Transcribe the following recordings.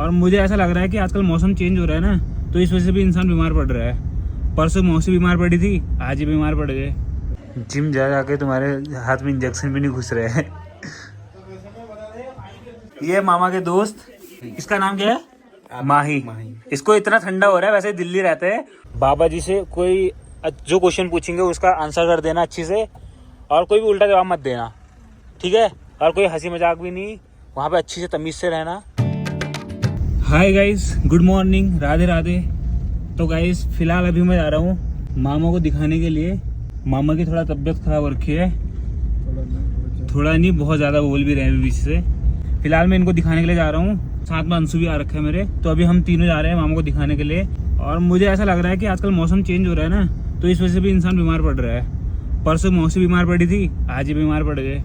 और मुझे ऐसा लग रहा है कि आजकल मौसम चेंज हो रहा है ना, तो इस वजह से भी इंसान बीमार पड़ रहा है। परसों मौसी बीमार पड़ी थी, आज ही बीमार पड़ गए। जिम जा जाके तुम्हारे हाथ में इंजेक्शन भी नहीं घुस रहे हैं। ये मामा के दोस्त, इसका नाम क्या है? माही। इसको इतना ठंडा हो रहा है, वैसे दिल्ली रहते हैं। बाबा जी से कोई जो क्वेश्चन पूछेंगे उसका आंसर कर देना अच्छी से, और कोई भी उल्टा जवाब मत देना, ठीक है? और कोई हंसी मजाक भी नहीं, वहाँ पे अच्छी से तमीज से रहना। Hi guys, good morning, Radhe Radhe. तो गाइस फिलहाल अभी मैं जा रहा हूँ मामा को दिखाने के लिए। मामा की थोड़ा तबीयत खराब हो रखी है, थोड़ा नहीं बहुत ज़्यादा बोल भी रहे हैं बीच से। फिलहाल मैं इनको दिखाने के लिए जा रहा हूँ, साथ में अंशु भी आ रखे है मेरे। तो अभी हम तीनों जा रहे हैं मामा को दिखाने के लिए। और मुझे ऐसा लग रहा है कि आजकल मौसम चेंज हो रहा है ना, तो इस वजह से भी इंसान बीमार पड़ रहा है। परसों मौसी बीमार पड़ी थी, आज ही बीमार पड़ गए।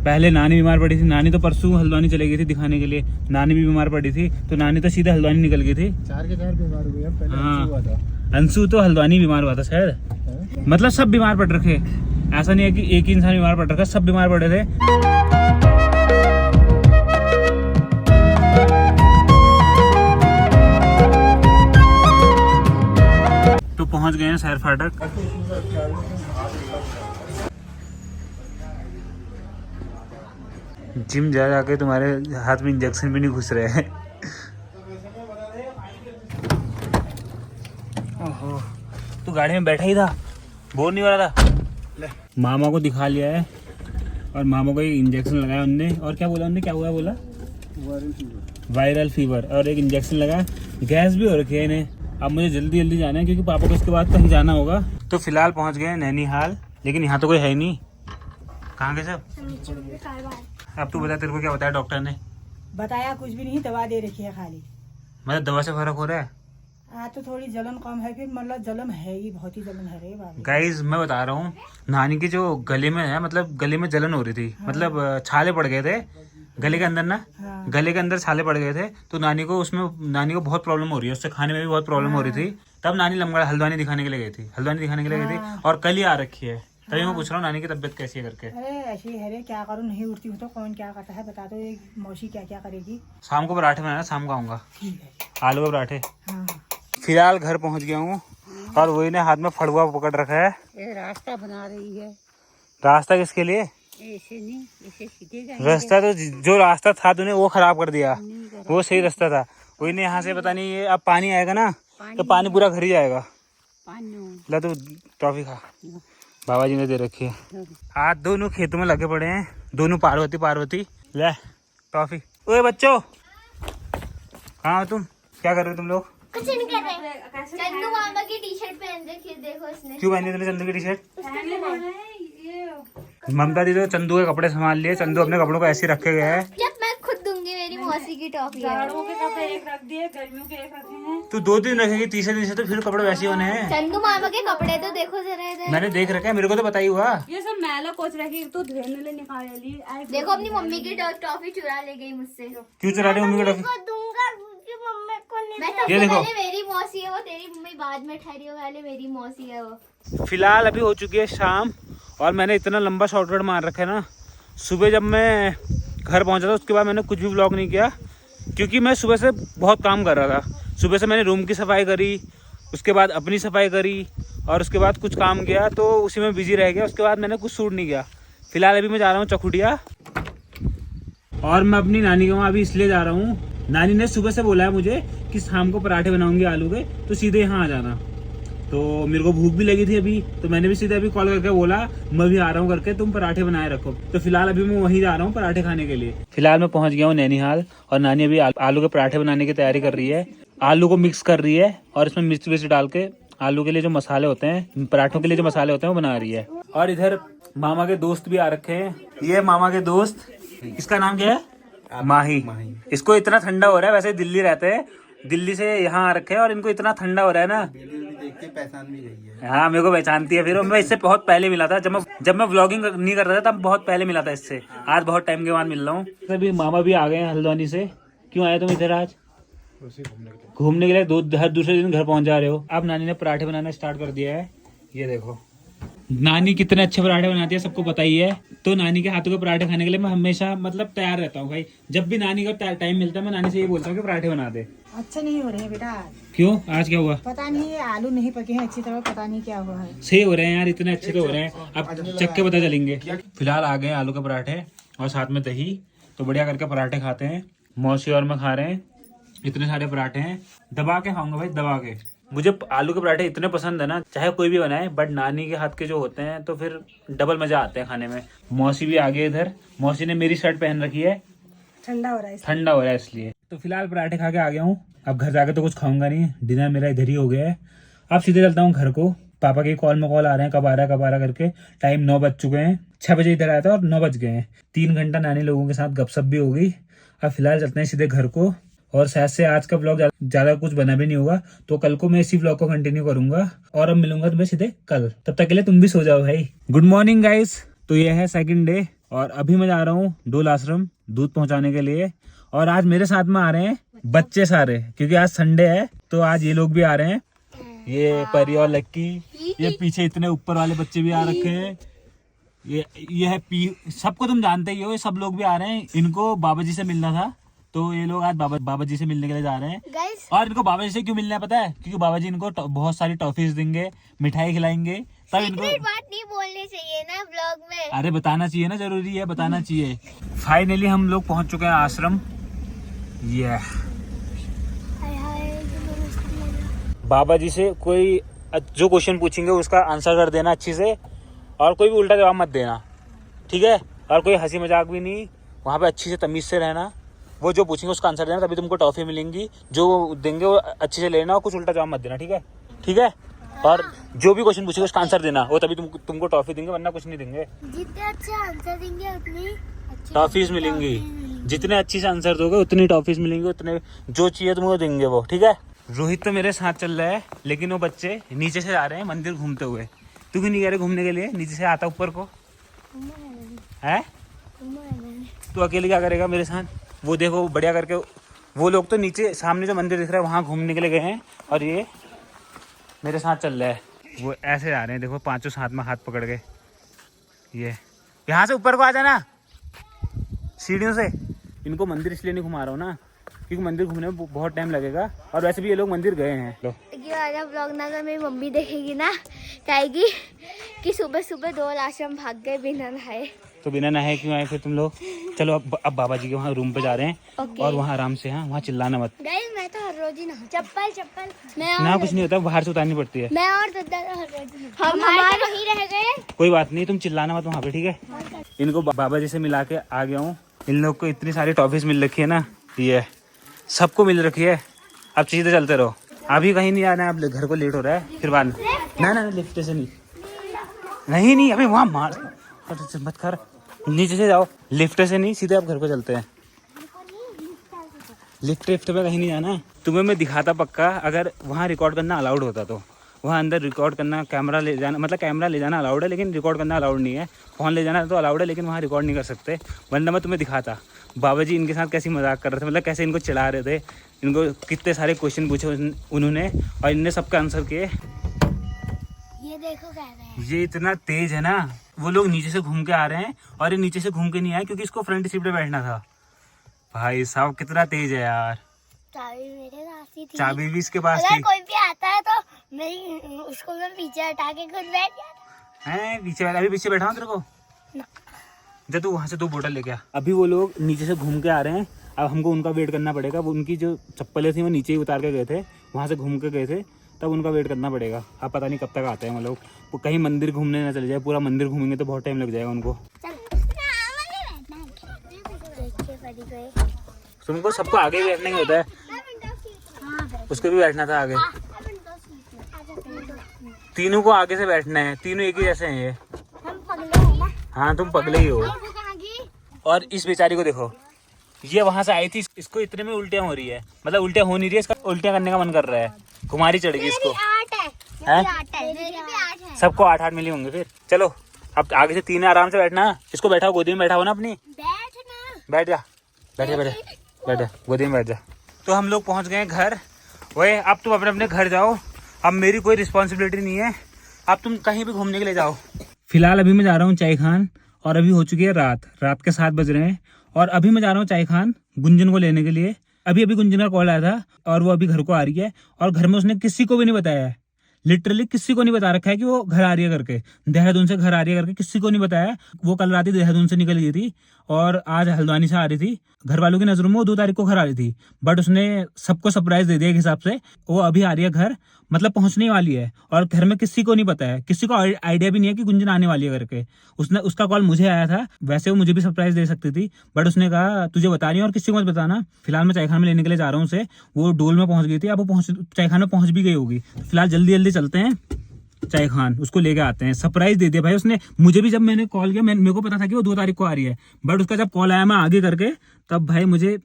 पहले नानी बीमार पड़ी थी, नानी तो परसों हल्द्वानी चली गई थी दिखाने के लिए। नानी भी बीमार पड़ी थी, तो नानी तो सीधे हल्द्वानी निकल गई थी। 4 के 4 बीमार हुए हैं। पहले हाँ, अंशु हुआ था। अंशु तो हल्द्वानी बीमार हुआ था शायद। मतलब सब बीमार पड़ रखे, ऐसा नहीं है कि एक ही इंसान बीमार पड़ रखा, सब बीमार पड़े थे। तो पहुंच गए हैं सैर फाटक। जिम जा जाके तुम्हारे हाथ में इंजेक्शन भी नहीं घुस रहे हैं। ओहो, तू गाड़ी में बैठा ही था, बोर नहीं हो रहा था? मामा को दिखा लिया है, और मामा को एक इंजेक्शन लगाया उनने। और क्या बोला उनने, क्या हुआ बोला? Viral fever. और एक इंजेक्शन लगा, गैस भी हो रखी है इन्हें। अब मुझे जल्दी जल्दी जाना है, क्योंकि पापा को इसके बाद कहीं जाना होगा। तो फिलहाल पहुंच गए नैनीहाल, लेकिन यहाँ तो कोई है ही नहीं। कहाँ गए सब? अब तू बता, तेरे को क्या बताया डॉक्टर ने? बताया कुछ भी नहीं, दवा दे रखी है खाली। मतलब दवा से फर्क हो रहा है? हाँ, तो थोड़ी जलन कम है, फिर मतलब जलन है ही, बहुत ही जलन है रे बाबा। गाइज मैं बता रहा हूँ, नानी की जो गले में है, मतलब गले में जलन हो रही थी। हाँ। मतलब छाले पड़ गए थे गले के अंदर ना। हाँ। गले के अंदर छाले पड़ गए थे, तो नानी को बहुत प्रॉब्लम हो रही है, उससे खाने में भी बहुत प्रॉब्लम हो रही थी। तब नानी लमगड़ा हल्द्वानी दिखाने के लिए गई थी, और कल ही आ रखी है। तभी मैं पूछ रहा हूँ नानी की तबीयत कैसी है करके। अरे ऐसी है रे, क्या करूँ, नहीं उठती हूँ तो कौन क्या करता है बता दो। ये मौसी क्या क्या करेगी? शाम को पराठे बनाना, शाम को आऊंगा। ठीक है, आलू के पराठे। हाँ। फिलहाल घर पहुंच गया हूँ, और वही ने हाथ में फड़ुआ पकड़ रखा है। ये रास्ता बना रही है। रास्ता किसके लिए? ऐसे नहीं, ऐसे सीधे रास्ता तो जो रास्ता था तूने वो खराब कर दिया, वो सही रास्ता था। वही ने यहाँ से पता नहीं, ये अब पानी आएगा ना, तो पानी पूरा घर ही जाएगा। ला तू टॉफी खा, बाबा जी ने दे रखी है। आज दोनों खेतों में लगे पड़े हैं, दोनों पार्वती। ले टॉफी। ओए बच्चों, कहाँ हो तुम? क्या कर रहे हो तुम लोग? कुछ नहीं कर रहे। चंदू मामा की टी शर्ट पहन रखी है, देखो इसने। क्यों पहनी तूने चंदू की टी शर्ट? ममता दी तो चंदू के कपड़े संभाल लिए, चंदू अपने कपड़ों को ऐसे रखे गए है। जब मैं खुद दूंगी, मेरी मौसी की टॉफी है। के कपड़े एक रख दिए, गर्मियों के एक रखे हैं। तू 2 दिन रखेगी, तीसरे दिन से तो फिर कपड़े वैसे होने हैं। चंदू मामा के कपड़े तो देखो जरा इधर। मैंने देख रखा है, मेरे को तो पता ही हुआ। ये सब मैला कोच रखी, तो धोने ले निकाल ली। देखो अपनी मम्मी की टॉफी चुरा ले गई मुझसे। क्यों चुरा रही मम्मी की टॉफी? दूंगा क्योंकि मम्मी को नहीं। मैं सबसे ये देखो, पहले मेरी मौसी है वो, तेरी मम्मी बाद में ठहरी हो, पहले मेरी मौसी है वो। फिलहाल अभी हो चुकी है शाम, और मैंने इतना लंबा शॉर्टकट मार रखा है ना। सुबह जब मैं घर पहुंचा था, उसके बाद मैंने कुछ भी व्लॉग नहीं किया, क्योंकि मैं सुबह से बहुत काम कर रहा था। सुबह से मैंने रूम की सफाई करी, उसके बाद अपनी सफाई करी, और उसके बाद कुछ काम किया, तो उसी में बिजी रह गया। उसके बाद मैंने कुछ शूट नहीं किया। फिलहाल अभी मैं जा रहा हूँ चकुटिया, और मैं अपनी नानी के वहाँ अभी इसलिए जा रहा हूँ, नानी ने सुबह से बोला है मुझे कि शाम को पराठे बनाऊंगी आलू के, तो सीधे यहाँ आ जाना। तो मेरे को भूख भी लगी थी अभी, तो मैंने भी सीधे अभी कॉल करके बोला मैं भी आ रहा हूँ करके, तुम पराठे बनाए रखो। तो फिलहाल अभी मैं वहीं जा रहा हूँ पराठे खाने के लिए। फिलहाल मैं पहुंच गया हूँ नैनीहाल, और नानी अभी आलू के पराठे बनाने की तैयारी कर रही है। आलू को मिक्स कर रही है, और इसमें मिर्च विर्च डाल के आलू के लिए जो मसाले होते हैं, पराठों के लिए जो मसाले होते हैं वो बना रही है। और इधर मामा के दोस्त भी आ रखे हैं। ये मामा के दोस्त, इसका नाम क्या है? माही। इसको इतना ठंडा हो रहा है, वैसे दिल्ली रहते हैं, दिल्ली से यहाँ आ रखे हैं, और इनको इतना ठंडा हो रहा है ना, देख के पहचान भी गई है। हाँ मेरे को पहचानती है। फिर मैं इससे बहुत पहले मिला था, जब मैं व्लॉगिंग नहीं कर रहा था, तब बहुत पहले मिला था इससे। आज बहुत टाइम के बाद मिल रहा हूँ। अभी मामा भी आ गए हैं हल्द्वानी से। क्यों आए तुम इधर आज? घूमने के लिए। हर दूसरे दिन घर पहुंच जा रहे हो। अब नानी ने पराठे बनाना स्टार्ट कर दिया है, ये देखो। नानी कितने अच्छे पराठे बनाती है सबको पता ही है। तो नानी के हाथों के पराठे खाने के लिए मैं हमेशा मतलब तैयार रहता हूँ भाई। जब भी नानी का टाइम मिलता है मैं नानी से ये बोलता हूँ कि पराठे बना दे। अच्छे नहीं हो रहे हैं बेटा, क्यों? आज क्या हुआ? पता नहीं ये आलू नहीं पके हैं अच्छी तरह, पता नहीं क्या हुआ है। सही हो रहे हैं यार, इतने अच्छे तो हो रहे हैं, अब चख के पता चलेंगे। फिलहाल आ गए आलू के पराठे और साथ में दही, तो बढ़िया करके पराठे खाते हैं। मौसी और मैं खा रहे हैं, इतने सारे पराठे हैं, दबा के खाऊंगा भाई, दबा के। मुझे आलू के पराठे इतने पसंद है ना, चाहे कोई भी बनाए, बट नानी के हाथ के जो होते हैं तो फिर डबल मजा आते हैं खाने में। मौसी भी आ गई इधर, मौसी ने मेरी शर्ट पहन रखी है, ठंडा हो रहा है ठंडा हो रहा है इसलिए। तो फिलहाल पराठे खा के आ गया हूँ, अब घर जाके तो कुछ खाऊंगा नहीं, डिनर मेरा इधर ही हो गया है। अब सीधे चलता हूँ घर को। पापा के कॉल में कॉल आ रहे हैं, कब आ रहा करके। टाइम 9 बज चुके हैं, 6 बजे इधर आया था और 9 बज गए हैं। 3 घंटा नानी लोगों के साथ गपशप भी हो गई। अब फिलहाल चलते हैं सीधे घर को, और शायद से आज का ब्लॉग ज्यादा कुछ बना भी नहीं होगा, तो कल को मैं इसी ब्लॉग को कंटिन्यू करूंगा। और अब मिलूंगा तुम्हें सीधे कल, तब तक के लिए तुम भी सो जाओ भाई। Good morning guys. तो ये है सेकंड डे और अभी मैं जा रहा हूँ डोल आश्रम दूध पहुंचाने के लिए। और आज मेरे साथ में आ रहे हैं बच्चे सारे, क्योंकि आज संडे है, तो आज ये लोग भी आ रहे हैं। ये परी और लक्की, ये पीछे इतने ऊपर वाले बच्चे भी आ रखे हैं। ये है सबको तुम जानते ही हो, ये सब लोग भी आ रहे हैं। इनको बाबा जी से मिलना था, तो ये लोग आज बाबा जी से मिलने के लिए जा रहे हैं। गाइस और इनको बाबा जी से क्यों मिलना है पता है? क्योंकि बाबा जी इनको बहुत सारी टॉफीज देंगे, मिठाई खिलाएंगे, तब इनको बात नहीं बोलनी चाहिए ना ब्लॉग में। अरे बताना चाहिए ना, जरूरी है बताना चाहिए। फाइनली हम लोग पहुंच चुके हैं आश्रम। ये बाबा जी से कोई जो क्वेश्चन पूछेंगे उसका आंसर कर देना अच्छी से, और कोई भी उल्टा जवाब मत देना, ठीक है? और कोई हंसी मजाक भी नहीं, वहाँ पे अच्छी से तमीज से रहना। वो जो पूछेंगे उसका आंसर देना, तभी तुमको टॉफी मिलेंगी। जो देंगे वो अच्छे से लेना और कुछ उल्टा जवाब मत देना, ठीक है? ठीक है? और जो भी क्वेश्चन पूछेंगे उसका आंसर देना, वो तभी तुमको टॉफी देंगे, वरना कुछ नहीं देंगे। जितने अच्छे आंसर देंगे उतनी टॉफीज मिलेंगी। जितने अच्छी से आंसर दोगे उतनी टॉफीज मिलेंगी, उतने जो चाहिए तुमको देंगे वो, ठीक है? रोहित तो मेरे साथ चल रहा है, लेकिन वो बच्चे नीचे से आ रहे हैं मंदिर घूमते हुए। तू क्यों नहीं कह रहे घूमने के लिए? नीचे से आता ऊपर को है, तू अकेले क्या करेगा मेरे साथ? वो देखो बढ़िया करके, वो लोग तो नीचे सामने जो मंदिर दिख रहा है वहाँ घूमने के लिए गए हैं, और ये मेरे साथ चल रहा है। वो ऐसे आ रहे हैं, देखो पांचों साथ में हाथ पकड़ के। ये यहाँ से ऊपर को आ जाना सीढ़ियों से। इनको मंदिर इसलिए नहीं घुमा रहा हूँ ना, क्योंकि मंदिर घूमने में बहुत टाइम लगेगा, और वैसे भी ये लोग मंदिर गए हैं। लो ब्लॉग ना अगर मेरी मम्मी देखेगी ना, कहेगी कि सुबह सुबह डोल आश्रम भाग गए बिना नहाए। तो बिना नहाए क्यों आए फिर तुम लोग? चलो अब बाबा जी के वहाँ रूम पे जा रहे हैं। Okay. और वहाँ आराम से, हाँ वहाँ चिल्लाना मत। गाइस मैं तो हर रोज ही नहा, चप्पल ना कुछ नहीं होता, बाहर से उतारनी पड़ती है। मैं और दादा तो हर रोज हम हमारे वहीं रह गए। कोई बात नहीं, तुम चिल्लाना मत वहाँ पे, ठीक है? इनको बाबा जी से मिला के आ गया हूँ। इन लोग को इतनी सारी टॉफीज मिल रखी है ना, ये सबको मिल रखी है। अब सीधे चलते रहो, अभी कहीं नहीं आना है, अब घर को लेट हो रहा है, फिर बाद में। ना लिफ्ट से नहीं अभी वहाँ मार मत कर, नीचे से जाओ, लिफ्ट से नहीं, सीधे आप घर को चलते हैं। लिफ्ट पे कहीं नहीं जाना। तुम्हें मैं दिखाता पक्का, अगर वहाँ रिकॉर्ड करना अलाउड होता तो। वहाँ अंदर रिकॉर्ड करना, कैमरा ले जाना, मतलब कैमरा ले जाना अलाउड है, लेकिन रिकॉर्ड करना अलाउड नहीं है। फ़ोन ले जाना तो अलाउड है, लेकिन वहाँ रिकॉर्ड नहीं कर सकते, वरना मैं तुम्हें दिखाता। बाबा जी इनके साथ कैसी मजाक कर रहे थे, मतलब कैसे इनको चिढ़ा रहे थे। इनको कितने सारे क्वेश्चन पूछे उन्होंने, और इनने सबका आंसर किए। ये देखो कह रहे हैं, ये इतना तेज है ना, वो लोग नीचे से घूम के आ रहे हैं, और ये नीचे से घूम के नहीं आए क्योंकि इसको फ्रंट सीट पे बैठना था। भाई साहब कितना तेज है यार। चाबी मेरे पास ही थी, चाबी भी इसके पास अगर थी। कोई भी आता है तो मैं उसको पीछे हटा के खुद बैठ जाता है पीछे वाला, अभी पीछे बैठा हूँ तेरे को। जब तू वहाँ से 2 बोतल लेके आ। अभी वो लोग नीचे से घूम के आ रहे हैं, अब हमको उनका वेट करना पड़ेगा। वो उनकी जो चप्पलें थी वो नीचे ही उतार के गए थे, वहाँ से घूम के गए थे, तब उनका वेट करना पड़ेगा। अब पता नहीं कब तक आते हैं वो लोग। वो कहीं मंदिर घूमने ना चले जाए, पूरा मंदिर घूमेंगे तो बहुत टाइम लग जाएगा उनको। तुमको सबको आगे ही बैठने का होता है, उसको भी बैठना था आगे। तीनों को आगे से बैठना है, तीनों एक ही जैसे हैं ये। हाँ तुम पगले ही हो। और इस बेचारी को देखो, ये वहां से आई थी, इसको इतने में उल्टियां हो रही है, मतलब उल्टियां हो नहीं रही है, इसका उल्टियां करने का मन कर रहा है। कुमारी चढ़ गई इसको। सबको 8-8 मिली होंगे फिर। चलो अब आगे से 3 आराम से बैठना। इसको बैठाओ, गोदी में बैठा हो ना अपनी, बैठ जा, बैठ गोदी में बैठ जा। तो हम लोग पहुंच गए घर। वही अब तुम अपने अपने घर जाओ, अब मेरी कोई रिस्पॉन्सिबिलिटी नहीं है, अब तुम कहीं भी घूमने के लिए जाओ। फिलहाल अभी मैं जा रहा हूँ चाय खान और अभी हो चुकी है रात के 7 बज रहे हैं और अभी मैं जा रहा हूँ चाय खान गुंजन को लेने के लिए। अभी गुंजन का कॉल आया था और वो अभी घर को आ रही है और घर में उसने किसी को भी नहीं बताया है, लिटरली किसी को नहीं बता रखा है कि वो घर आ रही है करके, देहरादून से घर आ रही है करके किसी को नहीं बताया। वो कल रात ही देहरादून से निकल गई थी और आज हल्द्वानी से आ रही थी। घर वालों की नजरों में वो 2 तारीख को घर आ रही थी, बट उसने सबको सरप्राइज दे दिया एक हिसाब से। वो अभी आ रही है घर, मतलब पहुंचने वाली है और घर में किसी को नहीं पता है, किसी को आइडिया भी नहीं है कि गुंजन आने वाली है करके। उसका कॉल मुझे आया था, वैसे वो मुझे भी सरप्राइज दे सकती थी बट उसने कहा तुझे बता रही है और किसी को मत बताना। फिलहाल मैं चाय खान में लेने के लिए जा रहा हूँ उसे। वो डोल में पहुंच गई थी, अब वो चाय खान में पहुंच भी गई होगी। फिलहाल जल्दी चलते हैं चाय खान, उसको लेके आते हैं। सरप्राइज दे दिया भाई उसने मुझे भी। जब मैंने कॉल किया मेरे को पता था कि वो 2 तारीख को आ रही है, बट उसका जब कॉल आया मैं आगे करके, तब भाई मुझे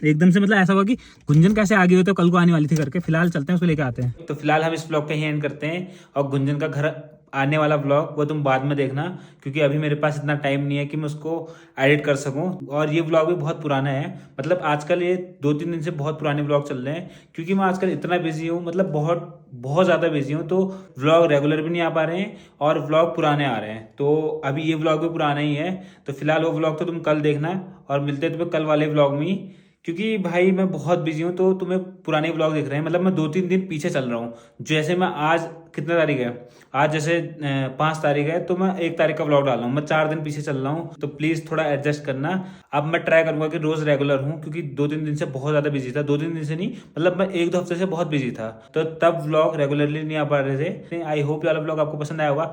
एकदम से मतलब ऐसा हुआ कि गुंजन कैसे आगे हुई तो कल को आने वाली थी करके। फिलहाल चलते हैं उसको लेके आते हैं। तो फिलहाल हम इस ब्लॉग का ही एंड करते हैं और गुंजन का घर आने वाला ब्लॉग वो तुम बाद में देखना, क्योंकि अभी मेरे पास इतना टाइम नहीं है कि मैं उसको एडिट कर सकूं। और ये ब्लॉग भी बहुत पुराना है, मतलब आजकल ये 2-3 दिन से बहुत पुराने ब्लॉग चल रहे हैं, क्योंकि मैं आजकल इतना बिजी हूँ, मतलब बहुत ज़्यादा बिजी हूँ। तो व्लॉग रेगुलर भी नहीं आ पा रहे हैं और व्लॉग पुराने आ रहे हैं। तो अभी ये व्लॉग भी पुराना ही है। तो फिलहाल वो व्लॉग तो तुम कल देखना और मिलते हैं तुम्हें कल वाले व्लॉग में ही, क्योंकि भाई मैं बहुत बिजी हूँ तो तुम्हें पुराने व्लॉग दिख रहे हैं। मतलब मैं 2-3 दिन पीछे चल रहा हूँ। जैसे मैं आज कितने तारीख है, आज जैसे 5 तारीख है तो मैं 1 तारीख का व्लॉग डाल रहा हूँ। मैं 4 दिन पीछे चल रहा हूँ, तो प्लीज़ थोड़ा एडजस्ट करना। अब मैं ट्राई करूंगा कि रोज़ रेगुलर हूँ, क्योंकि 2-3 दिन से बहुत ज़्यादा बिजी था। 2-3 दिन से नहीं, मतलब मैं 1-2 हफ्ते से बहुत बिजी था, तो तब व्लॉग रेगुलरली नहीं आ पा रहे थे। आई होप ये वाला व्लॉग आपको पसंद आया होगा।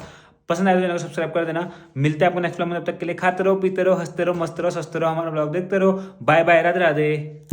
पसंद आया तो चैनल को सब्सक्राइब कर देना। मिलते हैं आपको नेक्स्ट व्लॉग में, तब तक के लिए खाते रहो, पीते रहो, हंसते रहो, मस्त रहो, सस्ते रहो, हमारा व्लॉग देखते रहो। Bye bye, Radhe Radhe.